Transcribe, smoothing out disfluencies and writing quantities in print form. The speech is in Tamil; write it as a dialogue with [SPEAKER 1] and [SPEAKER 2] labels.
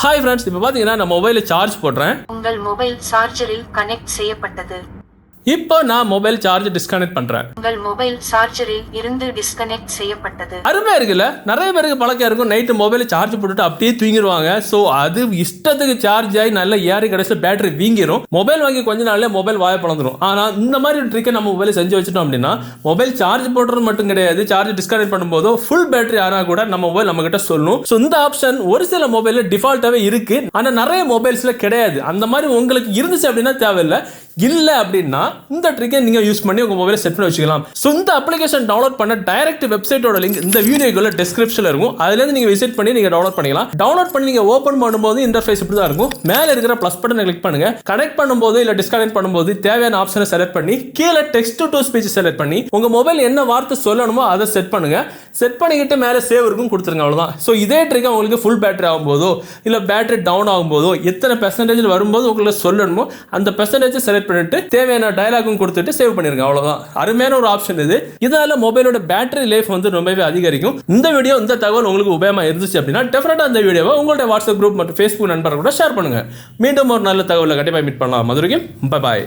[SPEAKER 1] ஹாய் ஃப்ரெண்ட்ஸ், இப்போ பார்த்தீங்கன்னா நான் மொபைலில் சார்ஜ் போடுறேன்.
[SPEAKER 2] உங்கள் மொபைல் சார்ஜரில் கனெக்ட் செய்யப்பட்டது.
[SPEAKER 1] இப்போ நான் மொபைல் சார்ஜ் டிஸ்கனெக்ட் பண்றேன்.
[SPEAKER 2] உங்கள் மொபைல் சார்ஜரில் இருந்து டிஸ்கனெக்ட் செய்யப்பட்டது.
[SPEAKER 1] அருமையா இருக்குல்ல? நிறைய பேருக்கு பழக்கம் இருக்கும், நைட்டு மொபைல் சார்ஜ் போட்டுட்டு அப்படியே தூங்கிடுவாங்க. ஸோ அது இஷ்டத்துக்கு சார்ஜ் ஆகி நல்ல ஏறி கடைசியில் பேட்டரி வீங்கிரும். மொபைல் வாங்கி கொஞ்ச நாள்ல மொபைல் வாய பழந்துடும். ஆனால் இந்த மாதிரி ஒரு ட்ரிக்கை நம்ம மொபைலை செஞ்சு வச்சுட்டோம் அப்படின்னா மொபைல் சார்ஜ் போடுறது மட்டும் கிடையாது, சார்ஜ் டிஸ்கனெக்ட் பண்ணும்போது ஃபுல் பேட்டரி ஆனால் கூட நம்ம மொபைல் நம்ம கிட்ட சொல்லணும். ஸோ இந்த ஆப்ஷன் ஒரு சில மொபைலில் டிஃபால்ட்டாகவே இருக்கு, ஆனால் நிறைய மொபைல்ஸ்ல கிடையாது. அந்த மாதிரி உங்களுக்கு இருந்துச்சு அப்படின்னா தேவையில்லை. இல்லை அப்படின்னா இந்த ட்ரிக்கை நீங்கள் யூஸ் பண்ணி உங்கள் மொபைலை செட் பண்ணி வச்சுக்கலாம். ஸோ இந்த அப்ளிகேஷன் டவுன்லோட் பண்ண டைரக்ட் வெப்சைட்டோட லிங்க் இந்த வீடியோக்குள்ள டிஸ்கிரிப்ஷனில் இருக்கும். அதுலேருந்து நீங்கள் விசிட் பண்ணி நீங்கள் டவுன்லோட் பண்ணிக்கலாம். டவுன்லோட் பண்ணி நீங்கள் ஓப்பன் பண்ணும்போது இன்டர்ஃபேஸ் இப்படி தான் இருக்கும். மேலே இருக்கிற ப்ளஸ் பட்டனை கிளிக் பண்ணுங்க. கனெக்ட் பண்ணும்போது இல்லை டிஸ்கனெக்ட் பண்ணும்போது தேவையான ஆப்ஷனை செலக்ட் பண்ணி கீழே டெக்ஸ்ட் டு ஸ்பீச் செலக்ட் பண்ணி உங்கள் மொபைல் என்ன வார்த்தை சொல்லணுமோ அதை செட் பண்ணுங்க. செட் பண்ணிக்கிட்டு மேலே சேவ் இருக்கும் கொடுத்துருங்க, அவ்வளோதான். ஸோ இதே ட்ரிக்கை உங்களுக்கு ஃபுல் பேட்டரி ஆகும்போதோ இல்லை பேட்டரி டவுன் ஆகும்போதோ எத்தனை பெர்சன்டேஜ் வரும்போது உங்களுக்கு சொல்லணுமோ அந்த பெர்சன்டேஜ் செலக்ட் பண்ணிட்டு தேவையான டயலாகும் கொடுத்துட்டு சேவ் பண்ணிருங்க, அவ்வளவுதான். அருமையான ஒரு ஆப்ஷன் இது. இதால மொபைலோட பேட்டரி லைஃப் வந்து ரொம்பவே அதிகரிக்கும். இந்த வீடியோ இந்த தகவல் உங்களுக்கு உபயோகமா இருந்துச்சு அப்படின்னா டெஃபினட்டா இந்த வீடியோவை உங்களுடைய வாட்ஸ்அப் குரூப் மற்றும் ஃபேஸ்புக் நண்பர்கள் கூட ஷேர் பண்ணுங்க. மீண்டும் ஒரு நல்ல தகவலை கண்டிப்பாக மீட் பண்ணலாம். மதுரைக்கும் பை பாய்.